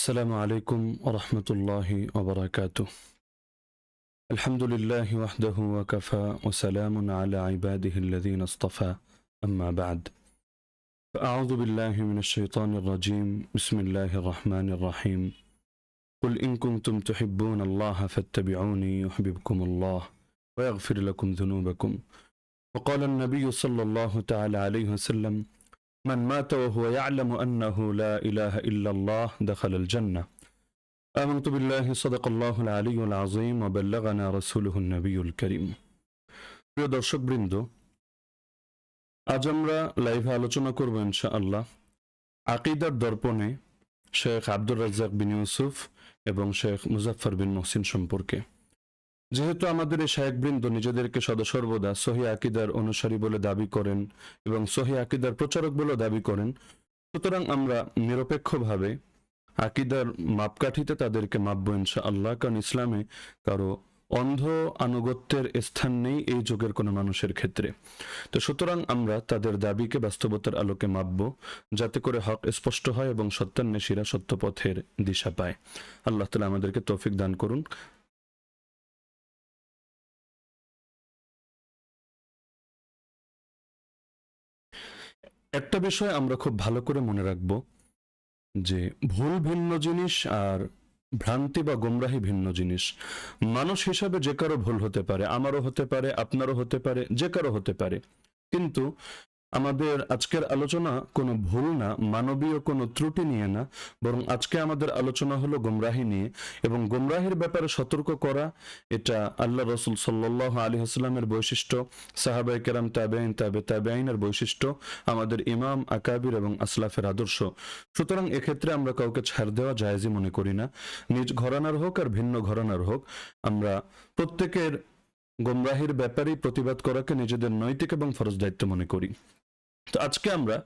السلام عليكم ورحمة الله وبركاته. الحمد لله وحده وكفى وسلام على عباده الذين اصطفى أما بعد فأعوذ بالله من الشيطان الرجيم بسم الله الرحمن الرحيم قل إن كنتم تحبون الله فاتبعوني يحببكم الله ويغفر لكم ذنوبكم وقال النبي صلى الله تعالى عليه وسلم من مات وهو يعلم أنه لا إله إلا الله دخل الجنة آمنت بالله صدق الله العلي العظيم وبلغنا رسوله النبي الكريم. প্রিয় দর্শকবৃন্দ, আজ আমরা লাইভে আলোচনা করব ইনশাআল্লাহ আকীদার দর্পণে শেখ আব্দুর রাজ্জাক বিন ইউসুফ এবং শেখ মুজাফফর বিন মুহসিন সম্পর্কে। যেহেতু আমাদের এই শায়েখবৃন্দ নিজেদেরকে সর্বদা সহিহ আকীদার অনুসারী বলে দাবি করেন এবং সহিহ আকীদার প্রচারক বলে দাবি করেন, সুতরাং আমরা নিরপেক্ষভাবে আকীদার মাপকাঠিতে তাদেরকে মাপবো ইনশাআল্লাহ। কারণ ইসলামে কারো অন্ধ আনুগত্যের স্থান নেই এই যুগের কোনো মানুষের ক্ষেত্রে। তো সুতরাং আমরা তাদের দাবিকে বাস্তবতার আলোকে মাপবো, যাতে করে হক স্পষ্ট হয় এবং সত্যান্বেষীরা সত্য পথের দিশা পায়। আল্লাহ তাআলা আমাদেরকে তৌফিক দান করুন। একটা বিষয় আমরা খুব ভালো করে মনে রাখবো যে ভুল ভিন্ন জিনিস আর ভ্রান্তি বা গোমরাহি ভিন্ন জিনিস। মানুষ হিসাবে যে কারো ভুল হতে পারে, আমারও হতে পারে, আপনারও হতে পারে, যে কারো হতে পারে, কিন্তু আমাদের আজকের আলোচনা কোনো ভুল না, মানবীয় কোনো ত্রুটি নিয়ে না, বরং আজকে আমাদের আলোচনা হলো গোমরাহি নিয়ে। এবং গোমরাহির ব্যাপারে সতর্ক করা, এটা আল্লাহ রসুল সাল্লাল্লাহু আলাইহি ওয়াসাল্লামের বৈশিষ্ট্য, সাহাবায়ে কেরাম, তাবেঈন, তাবেঈনের বৈশিষ্ট্য, আমাদের ইমাম আকাবির এবং আসলাফের আদর্শ। সুতরাং এক্ষেত্রে আমরা কাউকে ছাড় দেওয়া জায়েজই মনে করি না। নিজ ঘরানার হোক আর ভিন্ন ঘরানার হোক, আমরা প্রত্যেকের গোমরাহির ব্যাপারেই প্রতিবাদ করাকে নিজেদের নৈতিক এবং ফরজ দায়িত্ব মনে করি। তো আজকে আমরা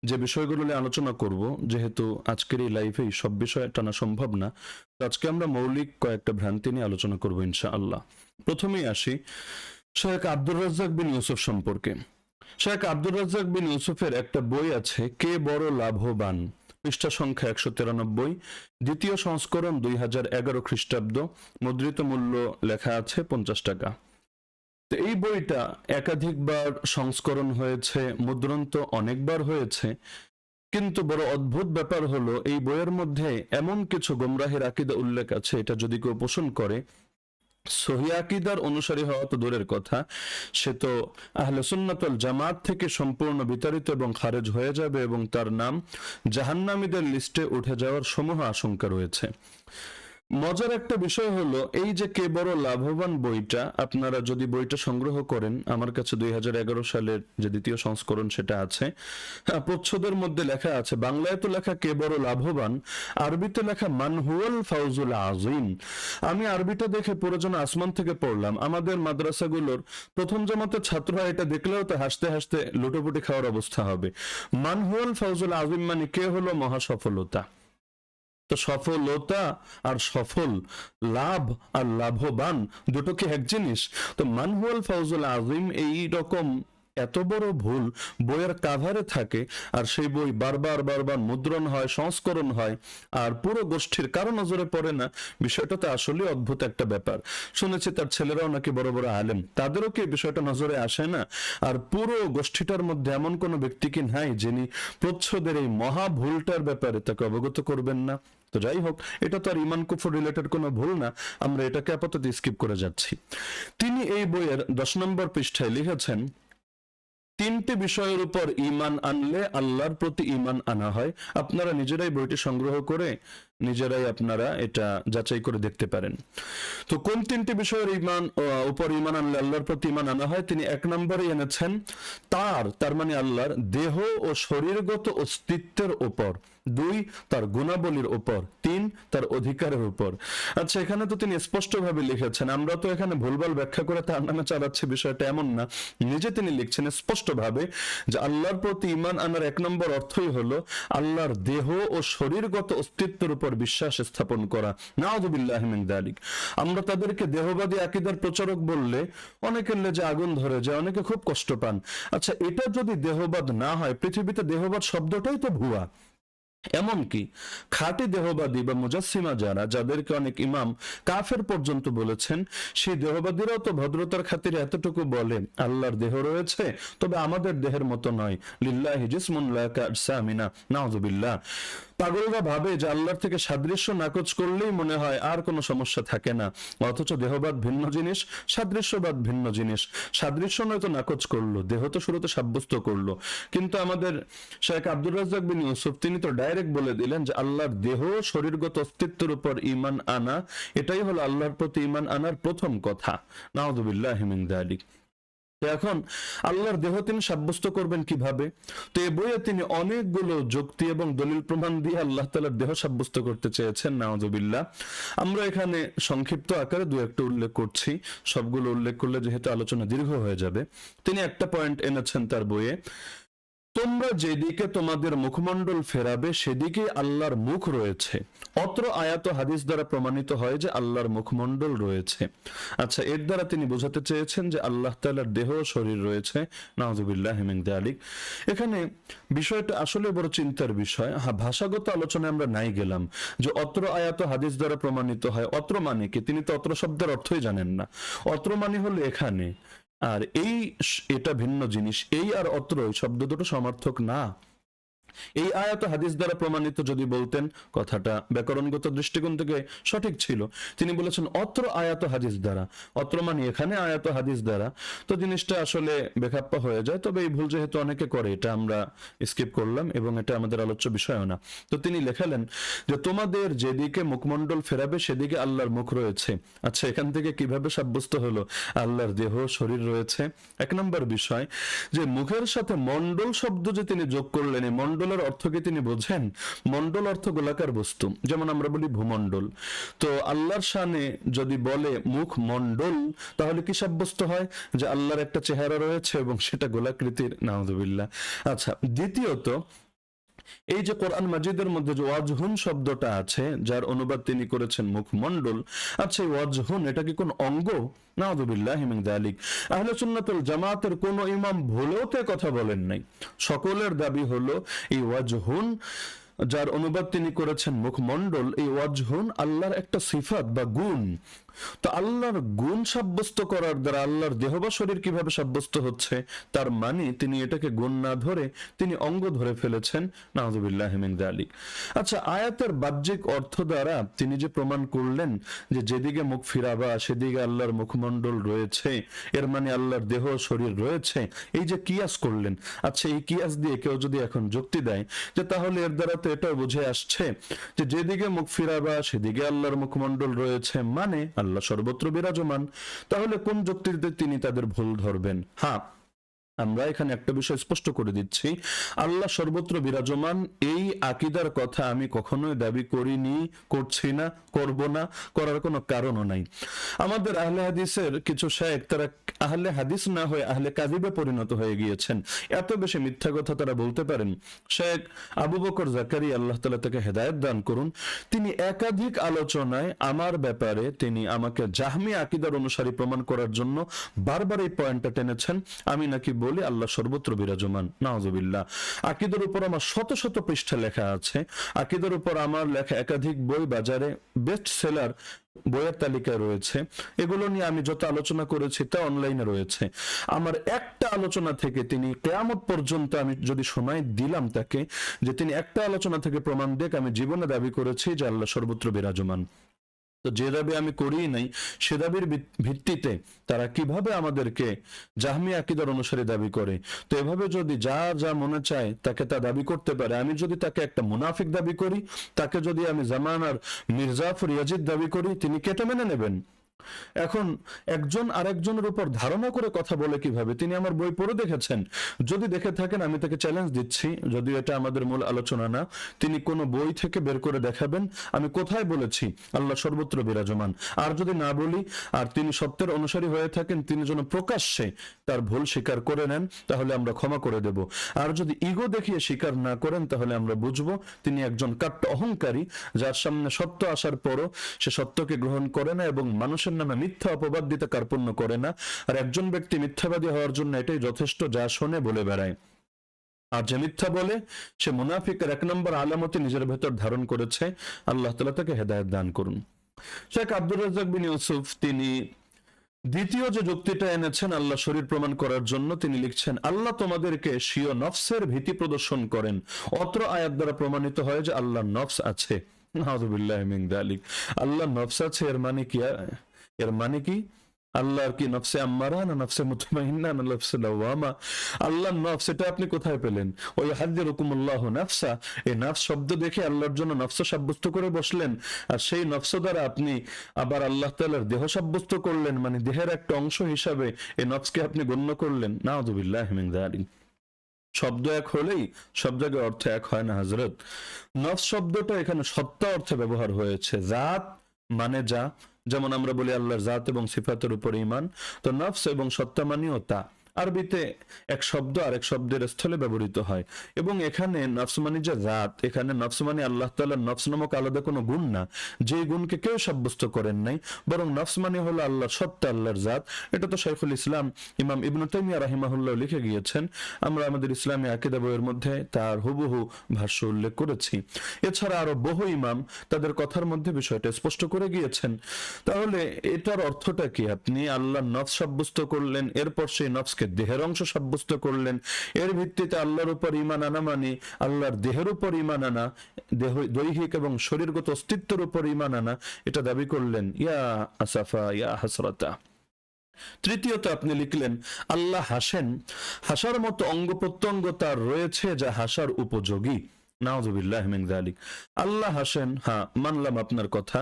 যে বিষয়গুলো নিয়ে আলোচনা করব, যেহেতু আজকের এই লাইভেই সব বিষয় টানা সম্ভব না, তো আজকে আমরা মৌলিক কয়েকটা ভ্রান্তি নিয়ে আলোচনা করব ইনশাআল্লাহ। প্রথমেই আসি শেখ আব্দুর রাজ্জাক বিন ইউসুফ সম্পর্কে। শেখ আব্দুর রাজ্জাক বিন ইউসুফের একটা বই আছে, কে বড় লাভবান, পৃষ্ঠা সংখ্যা 193, দ্বিতীয় সংস্করণ 2011 খ্রিস্টাব্দ, মুদ্রিত মূল্য লেখা আছে 50 টাকা। তো এই বইটা একাধিকবার সংস্করণ হয়েছে, মুদ্রণ তো অনেকবার হয়েছে, কিন্তু বড় অদ্ভুত ব্যাপার হলো এই বইয়ের মধ্যে এমন কিছু গোমরাহির আকীদা উল্লেখ আছে, এটা যদি কেউ পোষণ করে, সহিহ আকীদার অনুসারী হওয়া তো দূরের কথা, সে তো আহলে সুন্নাত ওয়াল জামাত থেকে সম্পূর্ণ বিতাড়িত এবং খারেজ হয়ে যাবে এবং তার নাম জাহান্নামীদের লিস্টে উঠে যাওয়ার সমূহ আশঙ্কা রয়েছে। মজার একটা বিষয় হলো, এই যে কে বড় লাভবান বইটা, আপনারা যদি বইটা সংগ্রহ করেন, আমার কাছে 2011 সালের যে দ্বিতীয় সংস্করণ সেটা আছে, প্রচ্ছদের মধ্যে লেখা আছে, বাংলায় তো লেখা কে বড় লাভবান, আরবিতে লেখা মান হুয়াল ফাউজুল আযীম। আমি আরবিটা দেখে পুরো যেন আসমান থেকে পড়লাম। আমাদের মাদ্রাসাগুলোর প্রথম জামাতের ছাত্ররা এটা দেখলেও তো হাসতে হাসতে লুটোপুটি খাওয়ার অবস্থা হবে। মান হুয়াল ফাউজুল আযীম মানে কে হলো মহা সফলতা। তো সফলতা আর সফল, লাভ আর লাভবান, দুটো কি এক জিনিস? তো মান হুয়াল ফাউজুল আযীম এই রকম এত বড় ভুল বইয়ের কাভারে থাকে, আর সেই বই বারবার মুদ্রণ হয়, সংস্করণ হয়, আর পুরো গোষ্ঠীর কারো নজরে পড়ে না। বিষয়টা তো আসলে অদ্ভুত একটা ব্যাপার। শুনেছি তার ছেলেরাও নাকি বড় বড় আলেম, তাদেরও কি বিষয়টা নজরে আসে না? আর পুরো গোষ্ঠীটার মধ্যে এমন কোনো ব্যক্তি কি নাই যিনি প্রচ্ছদের এই মহা ভুলটার ব্যাপারে তাকে অবগত করবেন না? তো যাই হোক, এটা তো আর ইমান কুফর রিলেটেড কোনো ভুল না, আমরা এটাকে আপাতত স্কিপ করে যাচ্ছি। তিনি এই বইয়ের 10 নম্বর পৃষ্ঠায় লিখেছেন, 3টে বিষয়ের উপর ঈমান আনলে আল্লাহর প্রতি ঈমান আনা হয়। আপনারা নিজেরাই বইটি সংগ্রহ করে নিজেরাই আপনারা এটা যাচাই করে দেখতে পারেন। তো কোন 3টে বিষয়ের উপর ঈমান আনলে আল্লাহর প্রতি ঈমান আনা হয়? তিনি 1 নম্বরে এনেছেন তার মানে আল্লাহর দেহ ও শরীরগত অস্তিত্বের উপর, 2 তার গুণাবলীর উপর, 3 তার অধিকারের উপর। আচ্ছা, এখানে তো তিনি স্পষ্টভাবে লিখেছেন, আমরা তো এখানে ভুলভাল ব্যাখ্যা করে তার নামে চালাচ্ছি, বিষয়টা এমন না। নিজে তিনি লিখছেন স্পষ্টভাবে যে আল্লাহর প্রতি ঈমান আনার 1 নম্বর অর্থই হলো আল্লাহর দেহ ও শরীরগত অস্তিত্বের উপর বিশ্বাস স্থাপন করা। নাউযুবিল্লাহি মিন যালিক। আমরা তাদেরকে দেহবাদী আকীদার প্রচারক বললে অনেকের লেজে আগুন ধরে যায়, অনেকে খুব কষ্ট পান। আচ্ছা, এটা যদি দেহবাদ না হয়, পৃথিবীতে দেহবাদ শব্দটাই তো ভুয়া। এমনকি খাঁটি দেহবাদী বা মুজাসসিমা যারা, যাদেরকে অনেক ইমাম কাফের পর্যন্ত বলেছেন, সেই দেহবাদীরাও তো ভদ্রতার খাতিরে এতটুকু বলে আল্লাহর দেহ রয়েছে, তবে আমাদের দেহের মতো নয়, লিল্লাহি জিসমুন লা কাজসামিনা, নাউযুবিল্লাহ। পাগলরা ভাবে যে আল্লাহর থেকে সাদৃশ্য নাকচ করলেই মনে হয় আর কোনো সমস্যা থাকে না, অথচ দেহবাদ ভিন্ন জিনিস, সাদৃশ্যবাদ ভিন্ন জিনিস। সাদৃশ্য নয়তো নাকচ করলো, দেহ তো শুরুতে সাব্যস্ত করলো। কিন্তু আমাদের শেখ আব্দুর রাজ্জাক বিন ইউসুফ তিনি তো ডাইরেক্ট বলে দিলেন যে আল্লাহর দেহ শরীরগত অস্তিত্বের উপর ঈমান আনা, এটাই হলো আল্লাহর প্রতি ঈমান আনার প্রথম কথা। নাউযুবিল্লাহি মিন যালিক। তো এখন আল্লাহর দেহ তিনি সাব্যস্ত করবেন কিভাবে? তো এই বইয়ে তিনি অনেকগুলো যুক্তি এবং দলিল প্রমাণ দিয়ে আল্লাহ তাআলার দেহ সাব্যস্ত করতে চেয়েছেন, নাউযুবিল্লাহ। আমরা এখানে সংক্ষিপ্ত আকারে দু একটা উল্লেখ করছি, সবগুলো উল্লেখ করলে যেহেতু আলোচনা দীর্ঘ হয়ে যাবে। তিনি একটা পয়েন্ট এনেছেন তার বইয়ে, তোমরা যেদিকে তোমাদের মুখমণ্ডল ফেরাবে সেদিকে আল্লাহর মুখ রয়েছে। অত্র আয়াত হাদিস দ্বারা প্রমাণিত হয় যে আল্লাহর মুখমণ্ডল রয়েছে। আচ্ছা, এর দ্বারা তিনি বোঝাতে চেয়েছেন যে আল্লাহ তাআলার দেহ ও শরীর রয়েছে, নাউযুবিল্লাহি মিন যালিক। এখানে বিষয়টা আসলে বড় চিন্তার বিষয়। ভাষাগত আলোচনায় আমরা নাই গেলাম যে অত্র আয়াত হাদিস দ্বারা প্রমাণিত হয়, অত্র মানে কি? তিনি তো অত্র শব্দের অর্থই জানেন না। অত্র মানে হলো এখানে, আর এটা ভিন্ন জিনিস। এই আর অত্র শব্দ দুটো সমার্থক না। এই আয়াত হাদিস দ্বারা প্রমাণিত যদি বলতেন, কথাটা ব্যাকরণগত দৃষ্টিকোণ থেকে সঠিক ছিল। তিনি বলেছেন অত্র আয়াত হাদিস দ্বারা, অত্র মানে এখানে, আয়াত হাদিস দ্বারা, তো জিনিসটা আসলে বেখাপ্পা হয়ে যায়। তবে এই ভুল যেহেতু অনেকে করে, এটা আমরা স্কিপ করলাম এবং এটা আমাদের আলোচ্য বিষয়ও না। তো তিনি লেখালেন যে তোমাদের যেদিকে মুখমণ্ডল ফেরাবে সেদিকে আল্লাহর মুখ রয়েছে। আচ্ছা, এখান থেকে কিভাবে সাব্যস্ত হলো আল্লাহর দেহ শরীর রয়েছে? এক নম্বর বিষয়, যে মুখের সাথে মণ্ডল শব্দ যে তিনি যোগ করলেন, এই মণ্ডলের অর্থ কি তিনি বোঝেন? মণ্ডল অর্থ গোলাকার বস্তু, যেমন আমরা বলি ভূমণ্ডল। তো আল্লাহর শানে যদি বলে মুখ মণ্ডল, তাহলে কি সাব্যস্ত হয়? যে আল্লাহর একটা চেহারা রয়েছে এবং সেটা গোলাকৃতির, নাউযুবিল্লাহ। আচ্ছা, দ্বিতীয়ত, এই যে কোরআন মাজিদের মধ্যে যে ওয়াজহুন শব্দটা আছে, যার অনুবাদ তিনি করেছেন মুখমণ্ডল, আচ্ছা এই ওয়াজহুন এটা কি কোন অঙ্গ? নাউযুবিল্লাহি মিন যালিক। আহলে সুন্নাতুল জামাতের কোন ইমাম ভুলেও তো কথা বলেন নাই। সকলের দাবি হলো এই ওয়াজহুন, যার অনুবাদ তিনি করেছেন মুখমণ্ডল, এই ওয়াজহুন আল্লাহর একটা সিফাত বা গুণ। তো আল্লাহর গুণ সাব্যস্ত করার দ্বারা আল্লাহর দেহ বা শরীর কিভাবে সাব্যস্ত হচ্ছে? তার মানে তিনি এটাকে গুণ না ধরে তিনি অঙ্গ ধরে ফেলেছেন, নাউযুবিল্লাহি মিন যালিক। আচ্ছা, আয়াতের বাহ্যিক অর্থ দ্বারা তিনি যে প্রমাণ করলেন যে যেদিকে মুখ ফিরাবা সেদিকে আল্লাহর মুখমণ্ডল রয়েছে, এর মানে আল্লাহর দেহ শরীর রয়েছে, এই যে কিয়াস করলেন, আচ্ছা এই কিয়াস দিয়ে কেউ যদি এখন যুক্তি দেয় যে তাহলে এর দ্বারা তো এটাও বুঝে আসছে যে যেদিকে মুখ ফিরাবা সেদিকে আল্লাহর মুখমণ্ডল রয়েছে, মানে আল্লাহ সর্বত্র বিরাজমান, তাহলে কোন যুক্তিতে তিনি তাদের ভুল ধরবেন? হ্যাঁ, আমরা এখানে একটা বিষয় স্পষ্ট করে দিচ্ছি, আল্লাহ সর্বত্র বিরাজমান এই আকীদার কথা আমি কখনোই দাবি করিনি, করছি না, করব না, করার কোনো কারণও নাই। আমাদের আহলে হাদিসের কিছু শায়েখ, তারা আহলে হাদিস না হয়ে আহলে কাযিবে পরিণত হয়ে গিয়েছেন। এত বেশি মিথ্যা কথা তারা বলতে পারেন। শেখ আবু বকর জাকারিয়া, আল্লাহ তাআলা তাকে হেদায়েত দান করুন, তিনি একাধিক আলোচনায় আমার ব্যাপারে তিনি আমাকে জাহমি আকীদার অনুসারী প্রমাণ করার জন্য বারবার এই পয়েন্টটা টেনেছেন, আমি নাকি বলি আল্লাহ সর্বত্র বিরাজমান, নাউযুবিল্লাহ। আকীদার উপর আমার শত শত পৃষ্ঠা লেখা আছে, আকীদার উপর আমার লেখা একাধিক বই বাজারে বেস্ট সেলার বইয়ের তালিকায় রয়েছে। এগুলো নিয়ে আমি যত আলোচনা করেছি তা অনলাইনে রয়েছে। আমার একটা আলোচনা থেকে তিনি কিয়ামত পর্যন্ত, আমি যদি সময় দিলাম তাকে যে তিনি একটা আলোচনা থেকে প্রমাণ দেখ, আমি জীবনে দাবি করেছি যে আল্লাহ সর্বত্র বিরাজমান। তো যে দাবি আমি করিই নাই, সে দাবির ভিত্তিতে তারা কিভাবে আমাদেরকে জাহমি আকীদার অনুসারী দাবি করে? তো এভাবে যদি যা যা মনে চায় তাকে তা দাবি করতে পারে, আমি যদি তাকে একটা মুনাফিক দাবি করি, তাকে যদি আমি জামানার মির্জাফর ইয়াজিদ দাবি করি, তিনি কেটে মেনে নেবেন? এখন একজন আরেকজনের উপর ধারণা করে কথা বলে কিভাবে? তিনি আমার বই পড়ে দেখেছেন? যদি দেখে থাকেন আমি তাকে চ্যালেঞ্জ দিচ্ছি, যদিও এটা আমাদের মূল আলোচনা না, তিনি কোন বই থেকে বের করে দেখাবেন আমি কোথায় বলেছি আল্লাহ সর্বত্র বিরাজমান। আর যদি না বলি আর তিনি সত্যের অনুসারী হয়ে থাকেন, তিনি যেন প্রকাশ্যে তার ভুল স্বীকার করে নেন, তাহলে আমরা ক্ষমা করে দেব। আর যদি ইগো দেখিয়ে স্বীকার না করেন, তাহলে আমরা বুঝবো তিনি একজন কাট্ট অহংকারী, যার সামনে সত্য আসার পরও সে সত্যকে গ্রহণ করে না এবং মানুষের নামে মিথ্যা অপবাদ দিতে কার্পণ্য করে না। আর একজন ব্যক্তি মিথ্যাবাদী হওয়ার জন্য এটাই যথেষ্ট, যা শোনে বলে বেড়ায়। আর যে মিথ্যা বলে সে মুনাফিকের 1 নম্বর আলামতি নিজের ভেতর ধারণ করেছে। আল্লাহ তাআলা তাকে হেদায়েত দান করুন। শেখ আব্দুর রাজ্জাক বিন ইউসুফ তিনি দ্বিতীয় যে যুক্তিটা এনেছেন আল্লাহ শরীর প্রমাণ করার জন্য, তিনি লিখছেন, আল্লাহ তোমাদেরকে স্বীয় নফসের ভীতি প্রদর্শন করেন। অত্র আয়াত দ্বারা প্রমাণিত হয় যে আল্লাহর নফস আছে। নাউযুবিল্লাহি মিন যালিক। আল্লাহর নফস আছে এর মানে কি? এর মানে কি? আল্লাহর কি নফসে আম্মারা না নফসে মুতমাইন্না না নফসে লাওয়ামা? আল্লাহর নফস এটা আপনি কোথায় পেলেন? ওই ইউহাযযিরুকুমুল্লাহু নাফসা, এই নফস শব্দ দেখে আল্লাহর জন্য নফস সাব্যস্ত করে বসলেন, আর সেই নফস দ্বারা আপনি আবার আল্লাহ তাআলার দেহ সাব্যস্ত করলেন, মানে দেহের একটা অংশ হিসাবে এই নফসকে আপনি গণ্য করলেন। নাউযুবিল্লাহি মিন যালিক। শব্দ এক হলেই সব জায়গায় অর্থ এক হয় না হযরত। নফস শব্দটা এখানে সত্তা অর্থে ব্যবহার হয়েছে। জাত মানে যা, যেমন আমরা বলি আল্লাহর জাত এবং সিফাতের উপর ঈমান, তো নফস এবং সত্তা মানেও তা। আরবিতে এক শব্দ আরেক শব্দের স্থলে ব্যবহৃত হয়, এবং এখানে নফস মানে যে জাত, এখানে নফস মানে আল্লাহ তাআলার নফস নামক আলাদা কোনো গুণ না, যে গুণকে কেউ সাব্যস্ত করেন নাই, বরং নফস মানে হলো আল্লাহর সত্তা, আল্লাহর জাত। এটা তো শাইখুল ইসলাম ইমাম ইবনে তাইমিয়া রাহিমাহুল্লাহ লিখে গিয়েছেন। আমরা আমাদের ইসলামী আকীদা বইয়ের মধ্যে তার হুবহু ভাষ্য উল্লেখ করেছি। এছাড়া আরো বহু ইমাম তাদের কথার মধ্যে বিষয়টা স্পষ্ট করে গিয়েছেন। তাহলে এটার অর্থটা কি? আপনি আল্লাহর নফস সাব্যস্ত করলেন, এরপর সেই নফসকে দেহের অংশ সাব্যস্ত করলেন, এর ভিত্তিতে আল্লাহর উপর ঈমান আনা মানে আল্লাহর দেহের উপর ঈমান আনা, দেহ দৈহিক এবং শরীরগত অস্তিত্বের উপর ঈমান আনা, এটা দাবি করলেন। ইয়া আসাফা ইয়া হাসরাতা। তৃতীয়ত আপনি লিখলেন আল্লাহ হাসেন, হাসার মতো অঙ্গ প্রত্যঙ্গ তার রয়েছে যা হাসার উপযোগী। নাউযুবিল্লাহি মিন যালিক। আল্লাহ হাসেন, হ্যাঁ মানলাম আপনার কথা।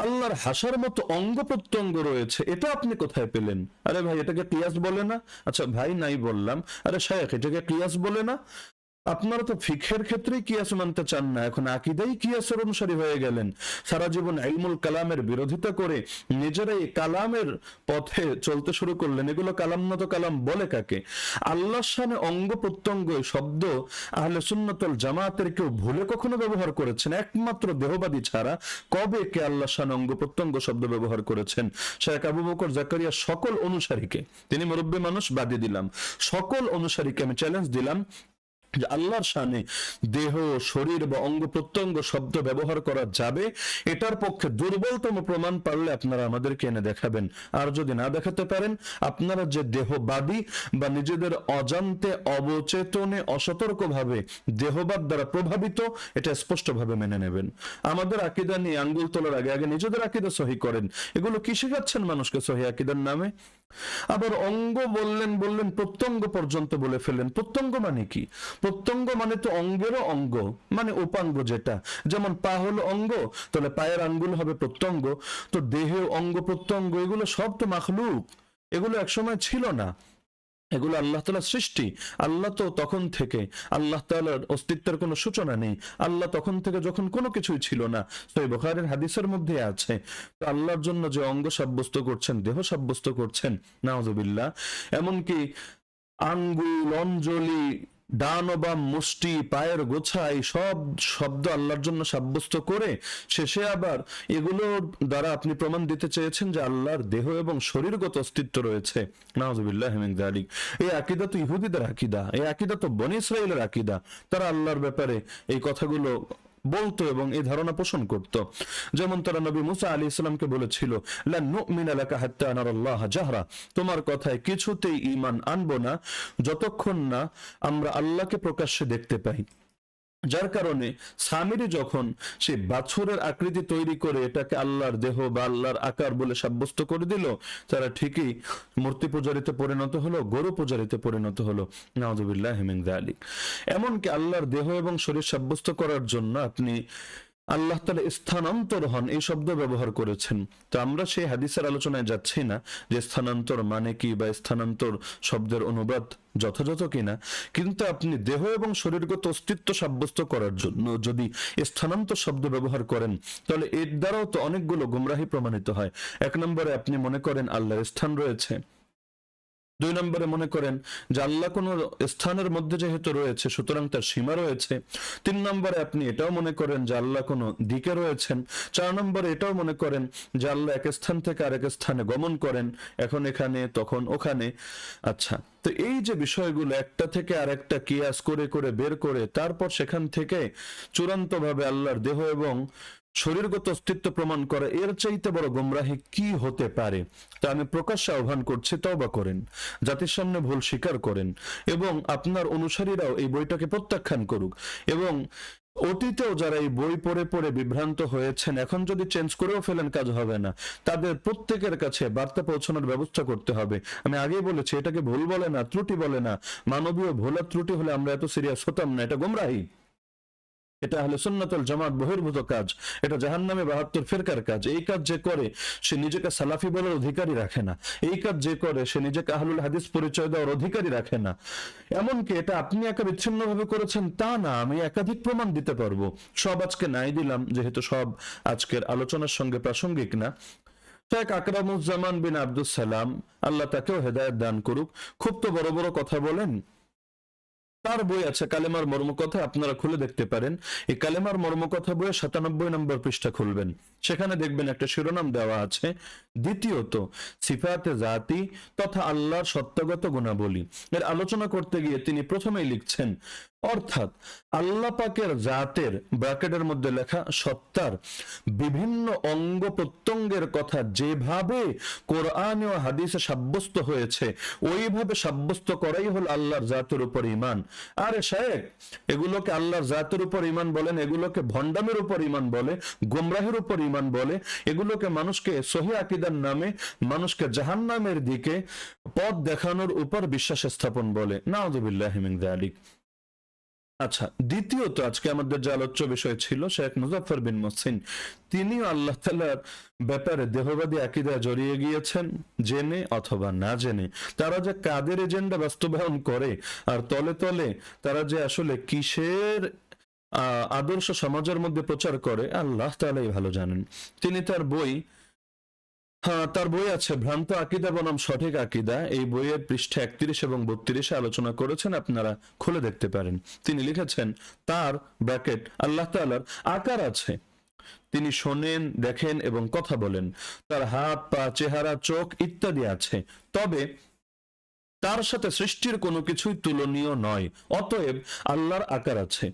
আল্লাহর হাসার মতো অঙ্গ প্রত্যঙ্গ রয়েছে, এটা আপনি কোথায় পেলেন? আরে ভাই এটাকে কিয়াস বলে না? আচ্ছা ভাই নাই বললাম, আরে শায়েখ এটাকে কিয়াস বলে না? আপনারা তো ফিকহের ক্ষেত্রেই কিয়াস মানতে চান না, এখন আকীদাই কিয়াসের অনুসারী হয়ে গেলেন। সারা জীবন ইলমুল কালামের বিরোধিতা করে নিজেরাই কালামের পথে চলতে শুরু করলেন। এগুলো কালাম না তো কালাম বলে কাকে? আল্লাহর শানে অঙ্গ প্রত্যঙ্গ শব্দ আহলে সুন্নাত ওয়াল জামাতের কেউ ভুলে কখনো ব্যবহার করেছেন? একমাত্র দেহবাদী ছাড়া কবে কে আল্লাহর শানে অঙ্গ প্রত্যঙ্গ শব্দ ব্যবহার করেছেন? শেখ আবু বকর জাকারিয়া সকল অনুসারীকে, তিনি মুরব্বী মানুষ বাদী দিলাম, সকল অনুসারীকে আমি চ্যালেঞ্জ দিলাম যে আল্লাহর শানে দেহ, শরীর বা অঙ্গ প্রত্যঙ্গ শব্দ ব্যবহার করা যাবে, এটার পক্ষে দুর্বলতম প্রমাণ পারলে আপনারা আমাদেরকে এনে দেখাবেন। আর যদি না দেখাতে পারেন, আপনারা যে দেহবাদী বা নিজেদের অজান্তে অবচেতনে অসতর্কভাবে দেহবাদ দ্বারা প্রভাবিত, এটা স্পষ্টভাবে মেনে নেবেন। আমাদের আকীদা নিয়ে আঙ্গুল তোলার আগে আগে নিজেদের আকীদা সহি করেন। এগুলো কি শেখাচ্ছেন মানুষকে সহি আকীদার নামে? আবার অঙ্গ বললেন প্রত্যঙ্গ পর্যন্ত বলে ফেললেন। প্রত্যঙ্গ মানে কি? প্রত্যঙ্গ মানে তো অঙ্গেরও অঙ্গ, মানে উপাঙ্গ যেটা। যেমন পা হলো অঙ্গ, তাহলে পায়ের আঙ্গুল হবে প্রত্যঙ্গ। তো দেহে অঙ্গ প্রত্যঙ্গ এগুলো সব তো মাখলুক, এগুলো একসময় ছিল না, এগুলো আল্লাহ তাআলার সৃষ্টি। আল্লাহ তো তখন থেকে, আল্লাহ তাআলার অস্তিত্বের কোনো সূচনা নেই। আল্লাহ তখন থেকে যখন কোনো কিছুই ছিল না, সহিহ বুখারীর হাদিসের মধ্যে আছে। তো আল্লাহর জন্য যে অঙ্গ সাব্যস্ত করছেন, দেহ সাব্যস্ত করছেন, নাউযুবিল্লাহ, এমনকি আঙ্গুল, অঞ্জলি, ডান ও বাম মুষ্টি, পায়ের গোছাই সব শব্দ আল্লাহর জন্য সাব্যস্ত করে শেষে আবার এগুলোর দ্বারা আপনি প্রমাণ দিতে চেয়েছেন যে আল্লাহর দেহ এবং শরীরগত অস্তিত্ব রয়েছে। নাউযুবিল্লাহি মিন যালিক। এই আকীদা তো ইহুদিদের আকীদা, এই আকীদা তো বনী ইসরাঈলের আকীদা। তারা আল্লাহর ব্যাপারে এই কথাগুলো বলতো এবং এই ধারণা পোষণ করত। যেমন তারা নবী মুসা আলাইহিস সালামকে বলেছিল, লা নুমিনা লাকা হাত্তা নারাল্লাহ জাহরা, তোমার কথায় কিছুতেই ঈমান আনবো না যতক্ষণ না আমরা আল্লাহকে প্রকাশ্যে দেখতে পাই। যার কারণে সামিরি যখন সে বাছুরের আকৃতি তৈরি করে এটাকে আল্লাহর দেহ বা আল্লাহর আকার বলে সাব্যস্ত করে দিল, তারা ঠিকই মূর্তি পূজারিতে পরিণত হলো, গরু পূজারিতে পরিণত হলো। নাউযুবিল্লাহি মিন যালিক। এমনকি আল্লাহর দেহ এবং শরীর সাব্যস্ত করার জন্য আপনি আল্লাহ তাআলা স্থানান্তর হন এই শব্দ ব্যবহার করেছেন। তো আমরা সেই হাদিসের আলোচনায় যাচ্ছি না যে স্থানান্তর মানে কি বা স্থানান্তর শব্দের অনুবাদ যথাযথ কিনা, কিন্তু আপনি দেহ এবং শরীরগত অস্তিত্ব সাব্যস্ত করার জন্য যদি স্থানান্তর শব্দ ব্যবহার করেন, তাহলে এর দ্বারাও তো অনেকগুলো গুমরাহি প্রমাণিত হয়। 1 নম্বরে আপনি মনে করেন আল্লাহর স্থান রয়েছে, দুই নম্বরে মনে করেন যে আল্লাহ কোনো স্থানের মধ্যে যেহেতু রয়েছে সুতরাং তার সীমা রয়েছে। তিন নম্বরে আপনি এটাও মনে করেন যে আল্লাহ কোনো দিকে রয়েছেন। চার নম্বরে এটাও মনে করেন যে আল্লাহ এক স্থান থেকে আরেক স্থানে গমন করেন, এখন এখানে তখন ওখানে। আচ্ছা, তো এই যে বিষয়গুলো একটা থেকে আরেকটা কিয়াস করে করে বের করে তারপর সেখান থেকে চূড়ান্তভাবে আল্লাহর দেহ এবং শরীরগত অস্তিত্ব প্রমাণ করে, এর চাইতে বড় গোমরাহি কি হতে পারে? তা আমি প্রকাশ্যে আহ্বান করছি, তওবা করেন, জাতির সামনে ভুল স্বীকার করেন এবং আপনার অনুসারীরাও এই বইটাকে প্রত্যাখ্যান করুক। এবং অতীতেও যারা এই বই পড়ে পড়ে বিভ্রান্ত হয়েছেন, এখন যদি চেঞ্জ করেও ফেলেন কাজ হবে না, তাদের প্রত্যেকের কাছে বার্তা পৌঁছানোর ব্যবস্থা করতে হবে। আমি আগেই বলেছি, এটাকে ভুল বলে না, ত্রুটি বলে না। মানবীয় ভুল আর ত্রুটি হলে আমরা এত সিরিয়াস হতাম না। এটা গোমরাহি, এটা আহলে সুন্নাতুল জামাত বহির্ভূত কাজ, এটা জাহান্নামে 72 ফিরকার কাজ। এই কাজ যে করে সে নিজেকে সালাফি বলার অধিকারই রাখে না। এই কাজ যে করে সে নিজেকে আহলুল হাদিস পরিচয় দেওয়ার অধিকারই রাখে না। এমনকি এটা আপনি একা বিচ্ছিন্নভাবে করেছেন তা না, আমি একাধিক প্রমাণ দিতে পারবো। সব আজকে নাই দিলাম, যেহেতু সব আজকের আলোচনার সঙ্গে প্রাসঙ্গিক না। শেখ আকরামুজ্জামান বিন আব্দুস সালাম, আল্লাহ তাকেও হেদায়েত দান করুক, খুব তো বড় বড় কথা বলেন। তার বই আছে কালেমার মর্মকথা, আপনারা খুলে দেখতে পারেন। এই কালেমার মর্মকথা বইয়ে 97 নম্বর পৃষ্ঠা খুলবেন, সেখানে দেখবেন একটা শিরোনাম দেওয়া আছে, দ্বিতীয়ত সিফাতে জাতি তথা আল্লাহর সত্যগত গুণাবলী। এর আলোচনা করতে গিয়ে তিনি প্রথমেই লিখছেন, অর্থাৎ আল্লাহ পাকের জাতের ব্র্যাকেটের মধ্যে লেখা সত্তার বিভিন্ন অঙ্গ প্রত্যঙ্গের কথা যেভাবে কোরআন ও হাদিসে সাব্যস্ত হয়েছে ওইভাবে সাব্যস্ত করাই হল আল্লাহর জাতের উপর ঈমান। আরে শায়েখ, এগুলোকে আল্লাহর জাতের উপর ঈমান বলেন, এগুলোকে ভণ্ডামের উপর ঈমান বলে, গোমরাহের উপর ঈমান বলে, এগুলোকে মানুষকে সহিহ আকীদার নামে মানুষকে জাহান্নামের দিকে পথ দেখানোর উপর বিশ্বাস স্থাপন বলে। নাউযুবিল্লাহি মিন যালিক। আচ্ছা, দ্বিতীয়ত আজকে আমাদের যে আলোচ্য বিষয় ছিল, শেখ মুজাফফর বিন মহসিন, তিনিও আল্লাহ তাআলার ব্যাপারে দেহবাদী আকীদা জড়িয়ে গিয়েছেন, জেনে অথবা না জেনে। তারা যে কাদের এজেন্ডা বাস্তবায়ন করে আর তলে তলে তারা যে আসলে কিসের আদর্শ সমাজের মধ্যে প্রচার করে, আল্লাহ তাআলাই ভালো জানেন। তিনি তার বই আছে ভ্রান্ত আকীদা বনাম সঠিক আকীদা, এই বইয়ের পৃষ্ঠা 31 এবং 32 আলোচনা করেছেন, আপনারা খুলে দেখতে পারেন। তিনি লিখেছেন, তার ব্র্যাকেট আল্লাহ তাআলার আকার আছে, তিনি শোনেন, দেখেন এবং কথা বলেন, তার হাত, পা, চেহারা, চোখ ইত্যাদি আছে, তবে তার সাথে সৃষ্টির কোনো কিছুই তুলনীয় নয়। অতএব আল্লাহর আকার আছে।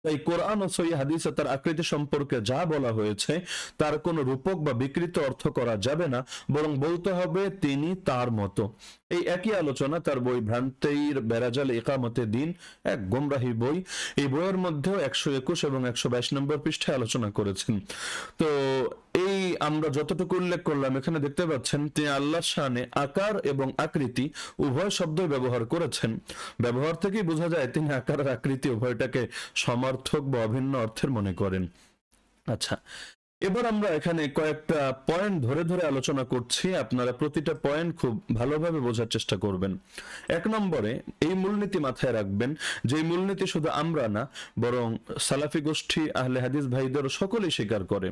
তাই কোরআন ও সহিহ হাদিসে তার আকৃতি সম্পর্কে যা বলা হয়েছে তার কোনো রূপক বা বিকৃত অর্থ করা যাবে না, বরং বলতে হবে তিনি তার মতো। এই একই আলোচনা তার বই ভ্রান্তির বেড়াজাল ইকামতে দিন, এক গোমরাহি বই, এই বইয়ের মধ্যেও 121 এবং 122 নম্বর পৃষ্ঠায় আলোচনা করেছেন। তো এই আমরা যতটুকু উল্লেখ করলাম এখানে দেখতে পাচ্ছেন তিনি আল্লাহর শানে আকার এবং আকৃতি উভয় শব্দই ব্যবহার করেছেন। ব্যবহার থেকেই বোঝা যায় তিনি আকার আর আকৃতি উভয়টাকে সমার্থক বা অভিন্ন অর্থের মনে করেন। আচ্ছা, এবার আমরা এখানে কয়েকটা পয়েন্ট ধরে ধরে আলোচনা করছি, আপনারা প্রতিটা পয়েন্ট খুব ভালোভাবে বোঝার চেষ্টা করবেন। এক নম্বরে এই মূলনীতি মাথায় রাখবেন, যে মূলনীতি শুধু আমরা না বরং সালাফি গোষ্ঠী, আহলে হাদিস ভাইদের সকলেই স্বীকার করে।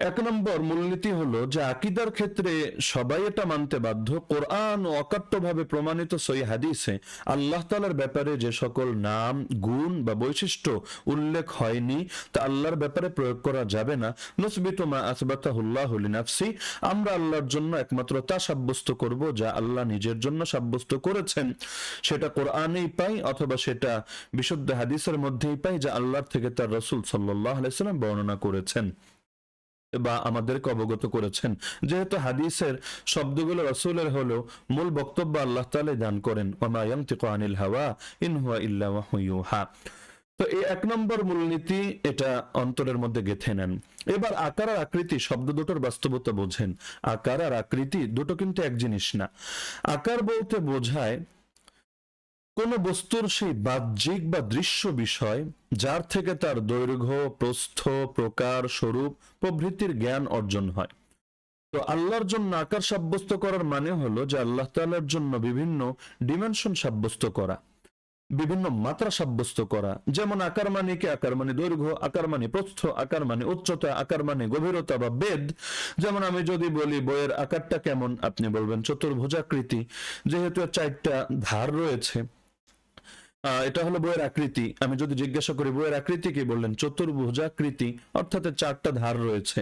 এক নম্বর মূলনীতি হলো যে আকীদার ক্ষেত্রে সবাই এটা মানতে বাধ্য, কোরআন ও অকাট্যভাবে প্রমাণিত সহিহ হাদিসে আল্লাহ তাআলার ব্যাপারে যে সকল নাম, গুণ বা বৈশিষ্ট্য উল্লেখ হয়নি তা আল্লাহর ব্যাপারে প্রয়োগ করা যাবে না। নুসবিতু মা আসবাতাহুল্লাহু লিনাফসি, আমরা আল্লাহর জন্য একমাত্র তা সাব্যস্ত করব যা আল্লাহ নিজের জন্য সাব্যস্ত করেছেন, সেটা কোরআনেই পাই অথবা সেটা বিশুদ্ধ হাদিসের মধ্যেই পাই যা আল্লাহর থেকে তার রাসূল সাল্লাল্লাহু আলাইহি ওয়াসাল্লাম বর্ণনা করেছেন বা আমাদেরকে অবগত করেছেন। যেহেতু হাদিসের শব্দগুলো রাসূলের হলেও মূল বক্তব্য আল্লাহ তাআলাই দান করেন, ওমা ইয়ানতিকু আনিল হাওয়া ইন হুয়া ইল্লা ওয়াহয়ু ইউহা। তো এই এক নম্বর মূলনীতি, এটা অন্তরের মধ্যে গেঁথে নেন। এবার আকার আর আকৃতি শব্দ দুটোর বাস্তবতা বোঝেন। আকার আর আকৃতি দুটো কিন্তু এক জিনিস না। আকার বলতে বোঝায় কোন বস্তুর সেই বাহ্যিক বা দৃশ্য বিষয় যার থেকে তার দৈর্ঘ্য, প্রস্থ, প্রকার, স্বরূপ প্রভৃতির জ্ঞান অর্জন হয়। তো আল্লাহর জন্য আকার সাব্যস্ত করার মানে হলো যে আল্লাহ তাআলার জন্য বিভিন্ন ডিমেনশন সাব্যস্ত করা। বিভিন্ন মাত্রা সাব্যস্ত করা, যেমন আকার মানে কি, আকার মানে দৈর্ঘ্য, আকার মানে প্রস্থ, আকার মানে উচ্চতা, আকার মানে গভীরতা বা বেদ। যেমন আমি যদি বলি বইয়ের আকারটা কেমন, আপনি বলবেন চতুর্ভুজাকৃতি, যেহেতু এর 4টা ধার রয়েছে। এটা হলো বইয়ের আকৃতি। আমি যদি জিজ্ঞাসা করি বইয়ের আকৃতি কি, বললেন চতুর্ভুজাকৃতি, অর্থাৎ 4টা ধার রয়েছে।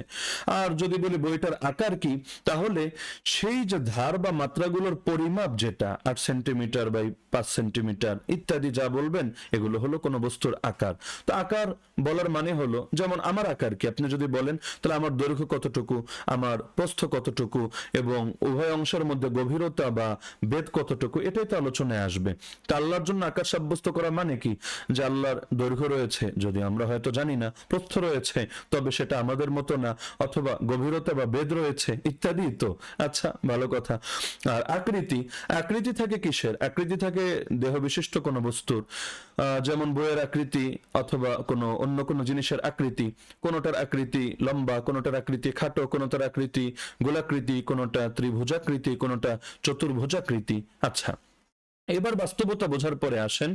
আর যদি বলি বইটার আকার কি, তাহলে সেই যে ধার বা মাত্রাগুলোর পরিমাপ, যেটা 8 সেন্টিমিটার বাই 5 সেন্টিমিটার ইত্যাদি যা বলবেন, এগুলো হলো কোনো বস্তুর আকার। তো আকার বলার মানে হলো, যেমন আমার আকার কি, আপনি যদি বলেন তাহলে আমার দৈর্ঘ্য কতটুকু, আমার প্রস্থ কতটুকু, এবং উভয় অংশের মধ্যে গভীরতা বা বেদ কতটুকু, এটাই তো আলোচনায় আসবে। তা আল্লাহর জন্য আকার সাব্যস্ত করা মানে কি, যে আল্লাহর দৈর্ঘ্য রয়েছে, যদি আমরা হয়তো জানি না, প্রস্থ রয়েছে তবে সেটা আমাদের মতো না, অথবা গভীরতা বা বেদ রয়েছে ইত্যাদি। তো আচ্ছা, ভালো কথা। আর আকৃতি, আকৃতি থাকে কিসের? আকৃতি থাকে দেহ বিশিষ্ট কোনো বস্তুর, যেমন বইয়ের আকৃতি অথবা কোনো অন্য কোনো জিনিসের আকৃতি। কোনোটার আকৃতি লম্বা, কোনোটার আকৃতি খাটো, কোনোটার আকৃতি গোলাকৃতি, কোনোটা ত্রিভুজাকৃতি, কোনোটা চতুর্ভুজাকৃতি। আচ্ছা, এবার বাস্তবতা বোঝার পরে আসেন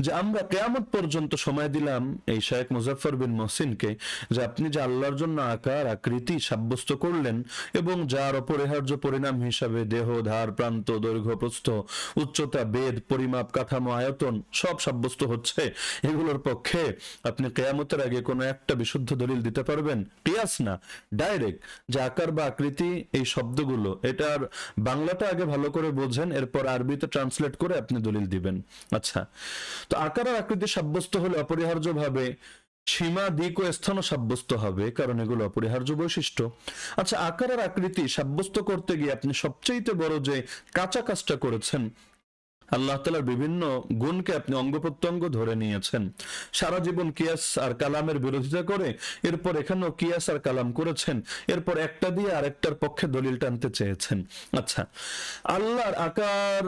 যে আমরা কিয়ামত পর্যন্ত সময় দিলাম এই শেখ মুজাফফর বিন মহসিনকে, যে আপনি যে আল্লাহর জন্য আকার আকৃতি সাব্যস্ত করলেন, এবং যার অপরিহার্য পরিণাম হিসাবে দেহ, ধার, প্রান্ত, দৈর্ঘ্য, প্রস্থ, উচ্চতা, বেদ, পরিমাপ, কাঠামো, আয়তন সব সাব্যস্ত হচ্ছে, এগুলোর পক্ষে আপনি কিয়ামতের আগে কোনো একটা বিশুদ্ধ দলিল দিতে পারবেন? কিয়াস না, ডাইরেক্ট। যে আকার বা আকৃতি, এই শব্দগুলো, এটার বাংলাটা আগে ভালো করে বোঝেন, এরপর আরবিতে ট্রান্সলেট করে আপনি দলিল দিবেন। আচ্ছা, তো আকার আর আকৃতি সাব্যস্ত হলে অপরিহার্যভাবে সীমা, দিক ও স্থানও সাব্যস্ত হবে, কারণ এগুলো অপরিহার্য বৈশিষ্ট্য। আচ্ছা, আকার আর আকৃতি সাব্যস্ত করতে গিয়ে আপনি সবচেয়ে বড় যে কাঁচা কাজটা করেছেন, আল্লাহ তাআলার বিভিন্ন গুণকে আপনি অঙ্গ প্রত্যঙ্গ ধরে নিয়েছেন। সারা জীবন কিয়াস আর কালামের বিরোধিতা করে এরপর এখানেও কিয়াস আর কালাম করেছেন, এরপর একটা দিয়ে আরেকটার পক্ষে দলিল টানতে চেয়েছেন। আচ্ছা, আল্লাহর আকার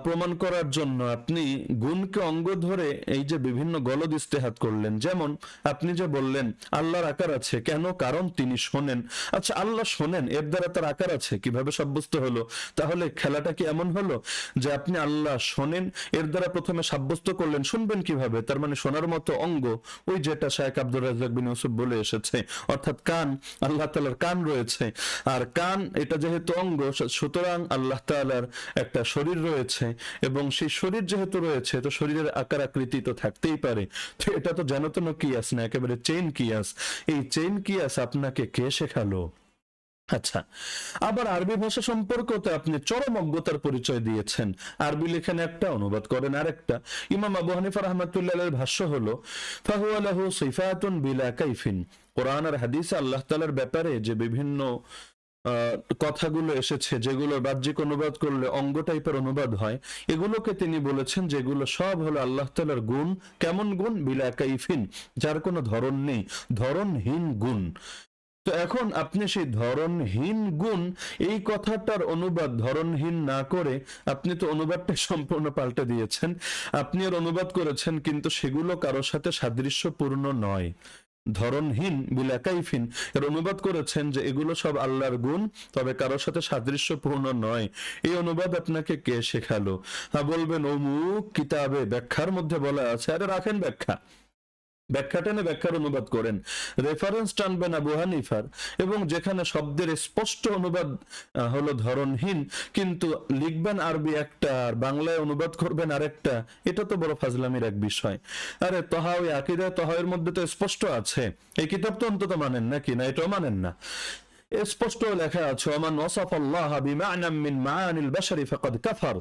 প্রমাণ করার জন্য আপনি গুণকে অঙ্গ ধরে এই যে বিভিন্ন গলদ ইস্তেহাত করলেন, যেমন আপনি যে বললেন আল্লাহর আকার আছে, কেন? কারণ তিনি শোনেন। আচ্ছা, আল্লাহ শোনেন, এর দ্বারা তার আকার আছে, কিভাবে সাব্যস্ত হলো? তাহলে খেলাটা কি এমন হলো যে আপনি আল্লাহ শোনেন, এর দ্বারা প্রথমে সাব্যস্ত করলেন, শুনবেন কিভাবে? তার মানে শোনার মতো অঙ্গ, ওই যেটা শায়েখ আব্দুর রাজ্জাক বিন ইউসুফ বলে এসেছে, অর্থাৎ কান, আল্লাহ তাআলার কান রয়েছে। আর কান এটা যেহেতু অঙ্গ, সুতরাং আল্লাহ তাআলার একটা শরীর রয়েছে, এবং সেই শরীর যেহেতু রয়েছে, তো শরীরের আকার আকৃতি তো থাকতেই পারে। তো এটা তো যেন তেন কিয়াস না, একেবারে চেইন কিয়াস। এই চেইন কিয়াস আপনাকে কে শেখালো? আচ্ছা, আবার আরবি ভাষা সম্পর্কেও তো আপনি চরম অজ্ঞতার পরিচয় দিয়েছেন। আরবি লেখেন একটা, অনুবাদ করেন আরেকটা। ইমাম আবু হানিফা রাহমাতুল্লাহির ভাষ্য হলো, ফাহুয়া লাহু সিফাতুন বিলা কাইফিন। কোরআন আর হাদিসে আল্লাহ তাআলার ব্যাপারে যে বিভিন্ন কথাগুলো এসেছে, যেগুলো বাহ্যিক অনুবাদ করলে অঙ্গ টাইপের অনুবাদ হয়, এগুলোকে তিনি বলেছেন যেগুলো সব হলো আল্লাহ তাআলার গুণ। কেমন গুণ? বিলা কাইফিন, যার কোনো ধরন নেই, ধরনহীন গুণ। তো এখন আপনি সেই ধরনহীন গুণ, এই কথাটার অনুবাদ ধরনহীন না করে আপনি তো অনুবাদটা সম্পূর্ণ পাল্টে দিয়েছেন। আপনি এর অনুবাদ করেছেন, কিন্তু সেগুলো কারোর সাথে সাদৃশ্যপূর্ণ নয়। ধরনহীন বিলাকাইফিন এর অনুবাদ করেছেন যে এগুলো সব আল্লাহর গুণ, তবে কারোর সাথে সাদৃশ্যপূর্ণ নয়। এই অনুবাদ আপনাকে কে শেখালো? বলবেন অমুক কিতাবে ব্যাখ্যার মধ্যে বলা আছে। আরে রাখেন ব্যাখ্যা, ব্যাখ্যা টেনে ব্যাখ্যার অনুবাদ করেন, রেফারেন্স টানবেন আবু হানিফার, এবং যেখানে শব্দের স্পষ্ট অনুবাদ হলো ধরনহীন, কিন্তু লিখবেন আরবি একটা আর বাংলায় অনুবাদ করবেন আরেকটা, এটা তো বড় ফাজলামির এক বিষয়। আরে তহাওই আকীদা, তহাওয়ের মধ্যে তো স্পষ্ট আছে। এই কিতাব তো অন্তত মানেন নাকি? না, এটাও মানেন না। স্পষ্ট লেখা আছে, ওমান ওয়াসাফাল্লাহ বিমা'নাম মিন মাআনিল বাশারি ফাকাদ কাফার,